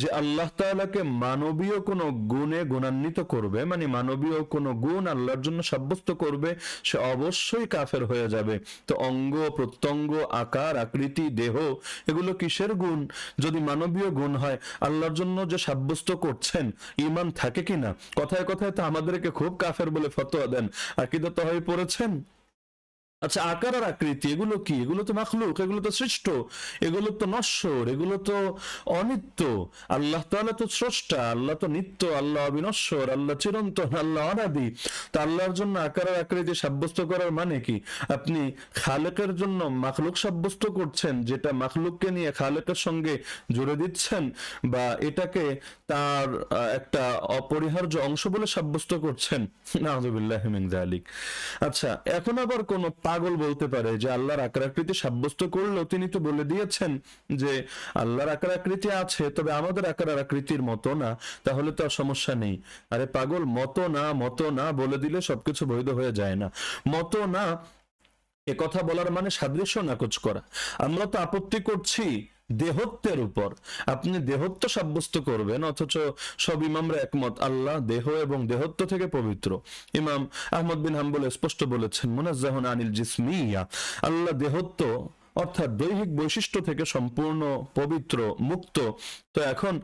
যে আল্লাহ তাআলাকে মানবীয় কোন গুণে গুণান্বিত করবে, মানে মানবীয় কোন গুণ আল্লাহর জন্য সাব্যস্ত করবে, সে অবশ্যই কাফের হয়ে যাবে। তো অঙ্গ প্রত্যঙ্গ, আকার আকৃতি, দেহ, এগুলো কিসের গুণ? যদি মানবীয় গুণ হয়, আল্লাহর জন্য যে সাব্যস্ত করছেন, ঈমান থাকে কিনা? কথায় কথায় তো আমাদেরকে খুব কাফের বলে ফতোয়া দেন। আকীদা তহাই পড়েছেন? আচ্ছা, আকার আর আকৃতি এগুলো কি? এগুলো তো মাখলুক, এগুলো তো সৃষ্ট, এগুলো তো নশ্বর, এগুলো তো অনিত্য। আল্লাহ তাআলা তো স্রষ্টা, আল্লাহ তো নিত্য, আল্লাহ অবিনশ্বর, আল্লাহ চিরন্তন, আল্লাহ অনাদি। তা আল্লাহর জন্য আকার আর আকৃতি সাব্যস্ত করার মানে কি? আপনি খালেকের জন্য মাখলুক সাব্যস্ত করছেন, যেটা মাখলুককে নিয়ে খালেকের সঙ্গে জুড়ে দিচ্ছেন, বা এটাকে তার একটা অপরিহার্য অংশ বলে সাব্যস্ত করছেন। নাউযুবিল্লাহি মিন যালিক। আচ্ছা, এখন আবার কোন পাগল বলতে পারে যে আল্লাহর আকার আকৃতি সাব্যস্ত করলেও তিনি তো বলে দিয়েছেন যে আল্লাহর আকার আকৃতি আছে, তবে আমাদের আকার আকৃতির মতো না, তাহলে তো আর সমস্যা নেই। আরে পাগল, মতো না বলে দিলে সবকিছু বৈধ হয়ে যায় না। মতো না এ কথা বলার মানে সাদৃশ্য নাকচ করা। আমরা তো আপত্তি করছি দেহত্বের উপর। আপনি দেহত্ব সাব্যস্ত করবেন, অথচ সব ইমামরা একমত আল্লাহ দেহ এবং দেহত্ব থেকে পবিত্র। ইমাম আহমদ বিন হাম্বল স্পষ্ট বলেছেন, মুনাজ্জাহুন আনিল জিসমিয়া, আল্লাহ দেহত্ব অর্থাৎ দৈহিক বৈশিষ্ট্য থেকে সম্পূর্ণ পবিত্র, মুক্ত। তো এখন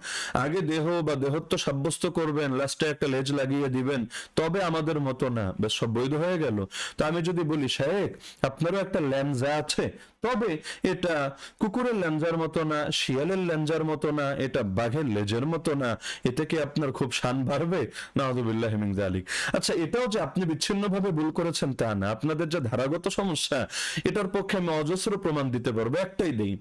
আগে দেহ বা দেহত্ব সাব্যস্ত করবেন, লাস্টে একটা লেজ লাগিয়ে দিবেন, তবে আমাদের মতো না, বেশ সব বৈধ হয়ে গেল। তো আমি যদি বলি শায়েখ আপনারও একটা ল্যাঞ্জা আছে, তবে এটা কুকুরের ল্যাঞ্জার মতো না, শিয়ালের ল্যাঞ্জার মতো না, এটা বাঘের লেজের মতো না, এতে কি আপনার খুব শান বাড়বে? নাউযুবিল্লাহি মিন যালিক। আচ্ছা, এটাও যে আপনি বিচ্ছিন্নভাবে ভুল করেছেন তা না, আপনাদের যে ধারাগত সমস্যা, এটার পক্ষে আমি অজস্র প্রমাণ দিতে পারবো, একটাই দেই।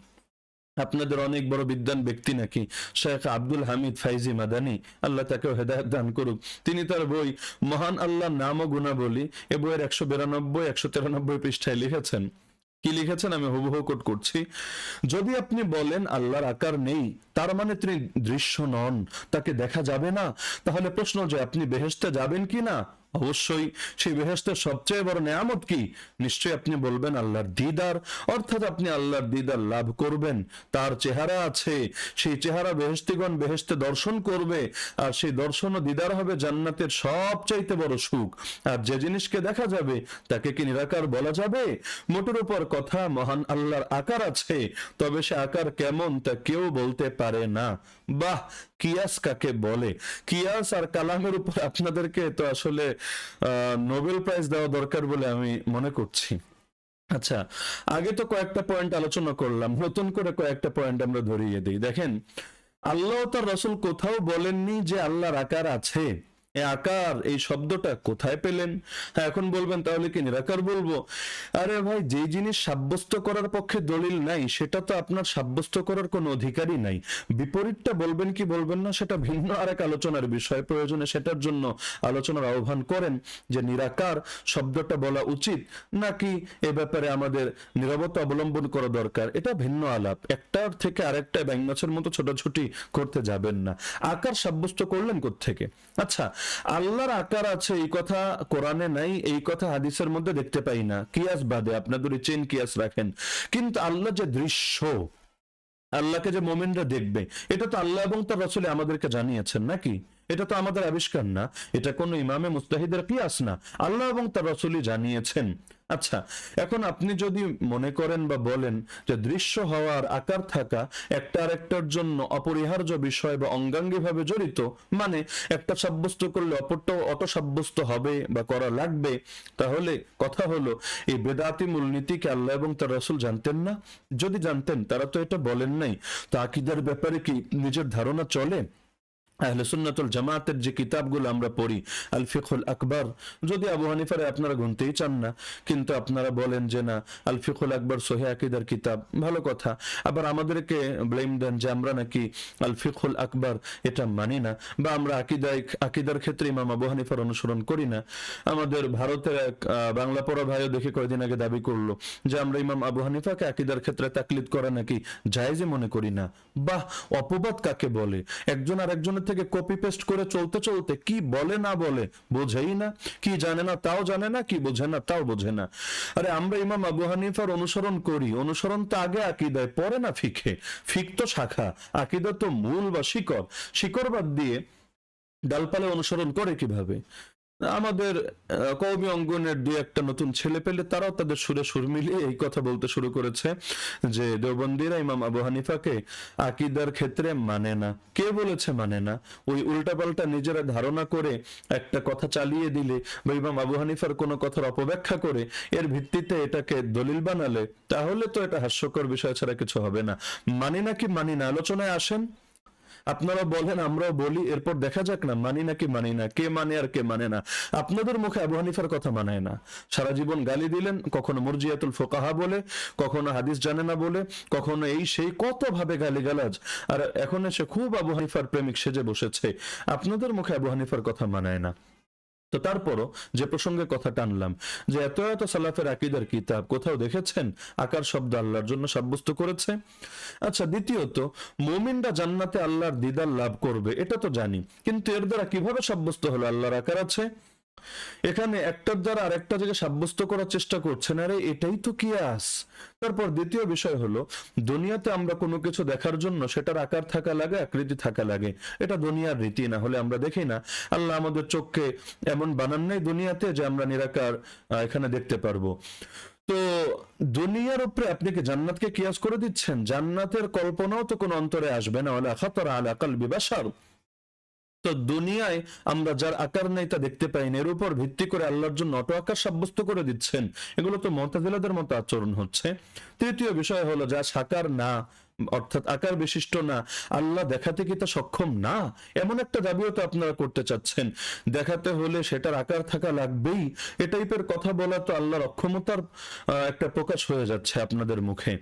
আপনাদের অনেক বড় বিদ্বান ব্যক্তি নাকি শেখ আব্দুল হামিদ ফাইজি মাদানি, আল্লাহ তাকেও হেদায়েত দান করুক, তিনি তার বই মহান আল্লাহর নাম ও গুণাবলী এ বইয়ের 192 193 পৃষ্ঠায় লিখেছেন। কি লিখেছেন আমি হুবহু কোট করছি, যদি আপনি বলেন আল্লাহর আকার নেই, তার মানে তিনি দৃশ্য নন, তাকে দেখা যাবে না, তাহলে প্রশ্ন যে আপনি বেহেশতে যাবেন কি না? অবশ্যই। সেই বেহেশতের সবচেয়ে বড় নেয়ামত কি? নিশ্চয়ই আপনি বলবেন আল্লাহর দিদার, অর্থাৎ আপনি আল্লাহর দিদার লাভ করবেন। তার চেহারা আছে, সেই চেহারা বেহেশতিগণ বেহেশতে দর্শন করবে, আর সেই দর্শন ও দিদার হবে জান্নাতের সবচাইতে বড় সুখ। আর যে জিনিসকে দেখা যাবে তাকে কি নিরাকার বলা যাবে? মোটের উপর কথা, মহান আল্লাহর আকার আছে, তবে সে আকার কেমন তা কেউ বলতে পারে না। বাহ, কিয়াস কাকে বলে! কিয়াস আর কালামের উপর আপনাদেরকে তো আসলে নোবেল প্রাইজ দেওয়া দরকার বলে আমি মনে করছি। আচ্ছা, আগে তো কয়েকটা পয়েন্ট আলোচনা করলাম, নতুন করে কয়েকটা পয়েন্ট আমরা ধরিয়ে দিই। দেখেন, আল্লাহ তার রাসূল কোথাও বলেননি যে আল্লাহর আকার আছে। এই আকার, এই শব্দটা কোথায় পেলেন? হ্যাঁ, এখন বলবেন তাহলে কি নিরাকার বলবো? আরে ভাই, যে জিনিস সাব্যস্ত করার পক্ষে দলিল নাই, সেটা তো আপনার সাব্যস্ত করার কোনো অধিকারই নাই। বিপরীতটা বলবেন কি বলবেন না সেটা ভিন্ন আরেক আলোচনার বিষয়, প্রয়োজনে সেটার জন্য আলোচনার আহ্বান করেন, যে নিরাকার শব্দটা বলা উচিত নাকি এ ব্যাপারে আমাদের নীরবতা অবলম্বন করা দরকার, এটা ভিন্ন আলাপ। একটার থেকে আরেকটা ব্যাঙমাছের মতো ছোটাছুটি করতে যাবেন না। আকার সাব্যস্ত করলেন কোত্থেকে? আচ্ছা, আল্লাহর আকার আছে এই কথা কোরআনে নাই, এই কথা হাদিসের মধ্যে দেখতে পাই না, কিয়াস বাদে, আপনাদের চেন কিয়াস রাখেন। কিন্তু আল্লাহ যে দৃশ্য, আল্লাহকে যে মোমেনরা দেখবে, এটা তো আল্লাহ এবং তার রাসূল আমাদেরকে জানিয়েছেন নাকি? এটা তো আমাদের আবিষ্কার না, এটা কোনো ইমামে মুস্তাহিদের কিয়াস না, আল্লাহ এবং তার রাসূলই জানিয়েছেন। আচ্ছা, এখন আপনি যদি মনে করেন বা বলেন যে দৃশ্য হওয়ার, আকার থাকা একটা আরেকটার জন্য অপরিহার্য বিষয় বা অঙ্গাঙ্গিভাবে জড়িত, মানে একটা সাব্যস্ত করলে অপরটাও অত সাব্যস্ত হবে বা করা লাগবে, তাহলে কথা হলো এই বেদাতি মূলনীতিকে আল্লাহ এবং তার রাসূল জানতেন না? যদি জানতেন, তারা তো এটা বলেন নাই। তা আকীদার ব্যাপারে কি নিজের ধারণা চলে? আহলে সুন্নাতুল জামাতের যে কিতাবগুলো আমরা পড়ি, আল ফিকহুল আকবর, যদি আবু হানিফারে আপনারা গুনতেই চান না, কিন্তু আপনারা বলেন যে না, আল ফিকহুল আকবর সহিহ আকীদার কিতাব, ভালো কথা। আবার আমাদেরকে ব্লেম দেন যে আমরা নাকি আল ফিকহুল আকবর এটা মানি না, বা আমরা আকীদার ক্ষেত্রে ইমাম আবু হানিফার অনুসরণ করি না। আমাদের ভারতের এক বাংলা পড়া ভাইও দেখে কয়েকদিন আগে দাবি করলো যে আমরা ইমাম আবু হানিফাকে আকীদার ক্ষেত্রে তাকলিদ করা নাকি জায়েজই মনে করি না। বাহ, অপবাদ কাকে বলে! একজন আরেকজনের থেকে কপি পেস্ট করে চলতে চলতে কি বলে না বলে বোঝেই না, কি জানে না তাও জানে না, কি বোঝে না তাও বোঝে না। আরে আমরা ইমাম আবু হানিফার অনুসরণ করি, অনুসরণ তো আগে আকীদায়, পরে না ফিকে। ফিক তো শাখা, আকীদা তো মূল বা শিকড়। শিকড় বাদ দিয়ে ডালপালা অনুসরণ করে কিভাবে? আমাদের কওমি অঙ্গনের দুই একটা নতুন ছেলে পেলে তারাও তাদের সুরে সুর মিলিয়ে এই কথা বলতে শুরু করেছে যে দেওবন্দিরা ইমাম আবু হানিফাকে আকীদার ক্ষেত্রে মানে না। কে বলেছে মানে না? ওই উল্টাপাল্টা নিজেরা ধারণা করে একটা কথা চালিয়ে দিলে বা ইমাম আবু হানিফার কোনো কথার অপব্যাখ্যা করে এর ভিত্তিতে এটাকে দলিল বানালে তাহলে তো এটা হাস্যকর বিষয় ছাড়া কিছু হবে না। মানি নাকি মানি না আলোচনায় আসেন, আপনারা বলেন আমরাও বলি, এরপর দেখা যাক না মানি নাকি মানি না, কে মানে আর কে মানে না। আপনাদের মুখে আবু হানিফার কথা মানায় না, সারা জীবন গালি দিলেন, কখনো মুরজিয়াতুল ফুকাহা বলে, কখনো হাদিস জানে না বলে, কখনো এই সেই কত ভাবে গালিগালাজ, আর এখন এসে খুব আবু হানিফার প্রেমিক সেজে বসেছে। আপনাদের মুখে আবু হানিফার কথা মানায় না। তো তারপরও যে প্রসঙ্গে কথা টানলাম যে এত এত সালাফের আকীদার কিতাব কোথাও দেখেছেন আকার শব্দ আল্লাহর জন্য সাব্যস্ত করেছে? আচ্ছা, দ্বিতীয়ত মুমিনরা জান্নাতে আল্লাহর দিদার লাভ করবে এটা তো জানি, কিন্তু এর দ্বারা কিভাবে সাব্যস্ত হলো আল্লাহর আকার আছে? এখানে একটার দ্বারা আরেকটা জায়গায় সাব্যস্ত করার চেষ্টা করছেন, আরে এটাই তো কিয়াস। তারপর দ্বিতীয় বিষয় হলো দুনিয়াতে আমরা কোনো কিছু দেখার জন্য সেটার আকার থাকা লাগে, আকৃতি থাকা লাগে, এটা দুনিয়ার রীতি, না হলে আমরা দেখি না। আল্লাহ আমাদের চোখকে এমন বানান নাই দুনিয়াতে যে আমরা নিরাকার এখানে দেখতে পারবো। তো দুনিয়ার উপরে আপনি কি জান্নাতকে কিয়াস করে দিচ্ছেন? জান্নাতের কল্পনাও তো কোনো অন্তরে আসবে না, ওয়ালা খাতারা আলা কলবি বাশার। তো দুনিয়ায় আমরা যার আকার নেই তা দেখতে পাই না, এর উপর ভিত্তি করে আল্লাহর জন্য অটো আকার সাব্যস্ত করে দিচ্ছেন, এগুলো তো মুতাজিলাদের মতো আচরণ হচ্ছে। তৃতীয় বিষয় হলো যা সাকার না, অর্থাৎ আকার বিশিষ্ট না, আল্লাহ দেখাতে কি তা সক্ষম না, এমন একটা দাবিও তো আপনারা করতে চাচ্ছেন। দেখাতে হলে সেটার আকার থাকা লাগবেই, এ টাইপের কথা বলা তো আল্লাহর অক্ষমতার একটা প্রকাশ হয়ে যাচ্ছে আপনাদের মুখে।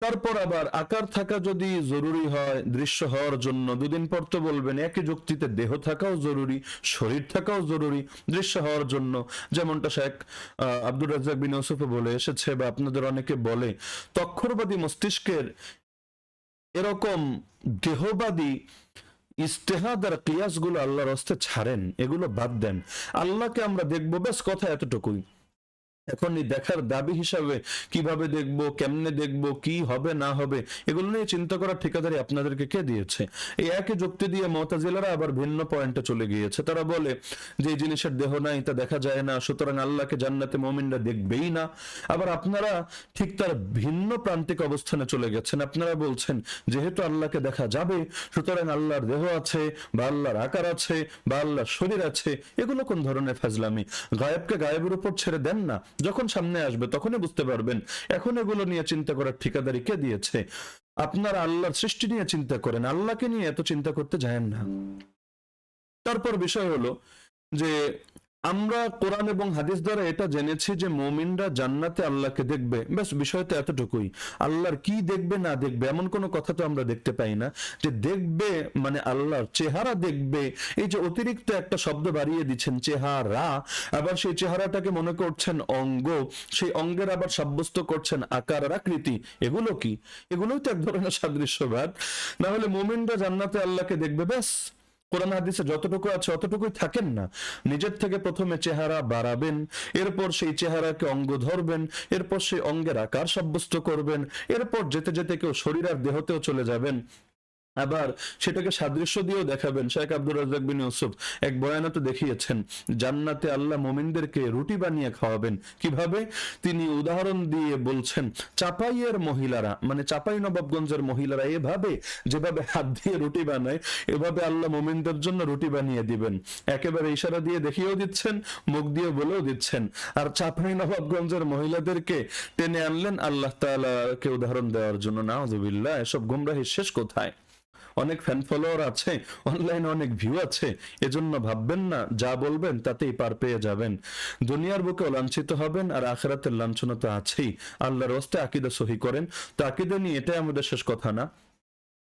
তারপর আবার আকার থাকা যদি জরুরি হয় দৃশ্য হওয়ার জন্য, দুদিন পর তো বলবেন একই যুক্তিতে দেহ থাকাও জরুরি, শরীর থাকাও জরুরি দৃশ্য হওয়ার জন্য। যেমনটা শেখ আব্দুর রাজ্জাক বিন ইউসুফে বলে এসেছে, বা আপনাদের অনেকে বলে, তক্ষরবাদী মস্তিষ্কের এরকম দেহবাদী ইস্তেহাদ আর কিয়াস গুলো আল্লাহর হস্তে ছাড়েন, এগুলো বাদ দেন। আল্লাহকে আমরা দেখবো, ব্যাস কথা এতটুকুই। এখন এই দেখার দাবি হিসাবে কিভাবে দেখব, কেমনে দেখব, কি হবে না হবে, এগুলো নিয়ে চিন্তা করার ঠিকাদারি আপনাদেরকে কে দিয়েছে? এই একই যুক্তি দিয়ে মুতাজিলারা আবার ভিন্ন পয়েন্টে চলে গিয়েছে। তারা বলে যে এই জিনিসের দেহ নাই, তা দেখা যায় না, সুতরাং আল্লাহকে জান্নাতে মুমিনরা দেখবেই না। আবার আপনারা ঠিক তার ভিন্ন প্রান্তিক অবস্থানে চলে গেছেন, আপনারা বলছেন যেহেতু আল্লাহকে দেখা যাবে সুতরাং আল্লাহর দেহ আছে বা আল্লাহর আকার আছে বা আল্লাহর শরীর আছে। এগুলো কোন ধরনের ফাজলামি? গায়েবকে গায়েবের উপর ছেড়ে দেন না, যখন সামনে আসবে তখনই বুঝতে পারবেন। এখন এগুলো নিয়ে চিন্তা করার ঠিকাদারি কে দিয়েছে? আপনারা আল্লাহর সৃষ্টি নিয়ে চিন্তা করেন, আল্লাহকে নিয়ে এত চিন্তা করতে যায়েন না। তারপর বিষয় হলো যে আমরা কোরআন এবং হাদিস দ্বারা এটা জেনেছি যে মুমিনরা জান্নাতে আল্লাহকে দেখবে, ব্যাস বিষয়টা এতটুকুই। আল্লাহর কি দেখবে না দেখবে এমন কোনো কথা তো আমরা দেখতে পাই না। যে দেখবে মানে আল্লাহর চেহারা দেখবে, এই যে অতিরিক্ত একটা শব্দ বাড়িয়ে দিচ্ছেন চেহারা, আবার সেই চেহারাটাকে মনে করছেন অঙ্গ, সেই অঙ্গের আবার সাব্যস্ত করছেন আকার আর আকৃতি, এগুলো কি? এগুলোই তো এক ধরনের সাদৃশ্যবাদ। না হলে মুমিনরা জান্নাতে আল্লাহকে দেখবে, ব্যাস কোরআন হাদিসে যতটুকু আছে অতটুকুই থাকেন না। নিজের থেকে প্রথমে চেহারা বাড়াবেন, এরপর সেই চেহারাকে অঙ্গ ধরবেন, এরপর সেই অঙ্গের আকার সাব্যস্ত করবেন, এরপর যেতে যেতে কেউ শরীর আর দেহতেও চলে যাবেন, আবার সেটাকে সাদৃশ্য দিয়েও দেখাবেন। শেখ আব্দুর রাজ্জাক বিন ইউসুফ এক বয়ানে তো দেখিয়েছেন জান্নাতে আল্লাহ মুমিনদেরকে রুটি বানিয়ে খাওয়াবেন। কিভাবে? তিনি উদাহরণ দিয়ে বলছেন চাপাইয়ের মহিলারা, মানে চাপাই নবাবগঞ্জের মহিলারা এভাবে যেভাবে হাত দিয়ে রুটি বানায়, এভাবে আল্লাহ মুমিনদের জন্য রুটি বানিয়ে দিবেন। একেবারে ইশারা দিয়ে দেখিয়েও দিচ্ছেন, মুখ দিয়ে বলেও দিচ্ছেন। আর চাপাই নবাবগঞ্জের মহিলাদেরকে টেনে আনলেন আল্লাহ তাআলাকে উদাহরণ দেওয়ার জন্য। নাউযুবিল্লাহ, এসব গুমরাহির শেষ কোথায়? অনেক ফ্যান ফলোয়ার আছে, অনলাইনে অনেক ভিউ আছে, এজন্য ভাববেন না যা বলবেন তাতেই পার পেয়ে যাবেন। দুনিয়ার বুকে লাঞ্ছিত হবেন আর আখিরাতের লাঞ্ছনা তো আছেই। আল্লাহর রাস্তায় আকীদা সহি করেন। তো আকীদা নিয়ে এটাই আমাদের শেষ কথা না,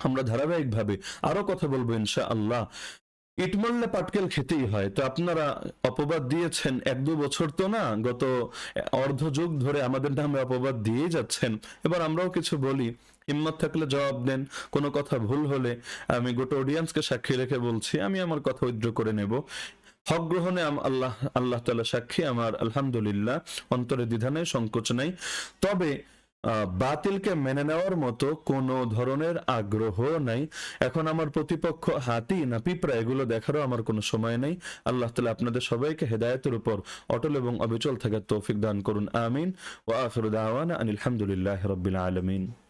আমরা ধারাবাহিকভাবে আরো কথা বলবো ইনশাআল্লাহ। ইট মারলে পাটকেল খেতেই হয়। তো আপনারা অপবাদ দিয়েছেন 1-2 বছর তো না, গত অর্ধ যুগ ধরে আমাদের নামে অপবাদ দিয়ে যাচ্ছেন। এবার আমরাও কিছু বলি, হিম্মত থাকলে জবাব দেন। কোনো কথা ভুল হলে আমি গোটা অডিয়েন্সকে সাক্ষী রেখে বলছি, আমি আমার কথা উইথড্র করে নেব। হক গ্রহণে আল্লাহ আল্লাহ তাআলা সাক্ষী, আমার আলহামদুলিল্লাহ অন্তরে দ্বিধা নেই, সংকোচ নাই। তবে বাতিলকে মেনে নেওয়ার মতো কোনো ধরনের আগ্রহ নাই। এখন আমার প্রতিপক্ষ হাতি না পিঁপড়া এগুলো দেখারও আমার কোনো সময় নেই। আল্লাহ তাআলা আপনাদের সবাইকে হেদায়েতের উপর অটল এবং অবিচল থাকার তৌফিক দান করুন, আমিন। ওয়া আখিরু দাওয়ানা আনিল হামদুলিল্লাহি রাব্বিল আলামিন।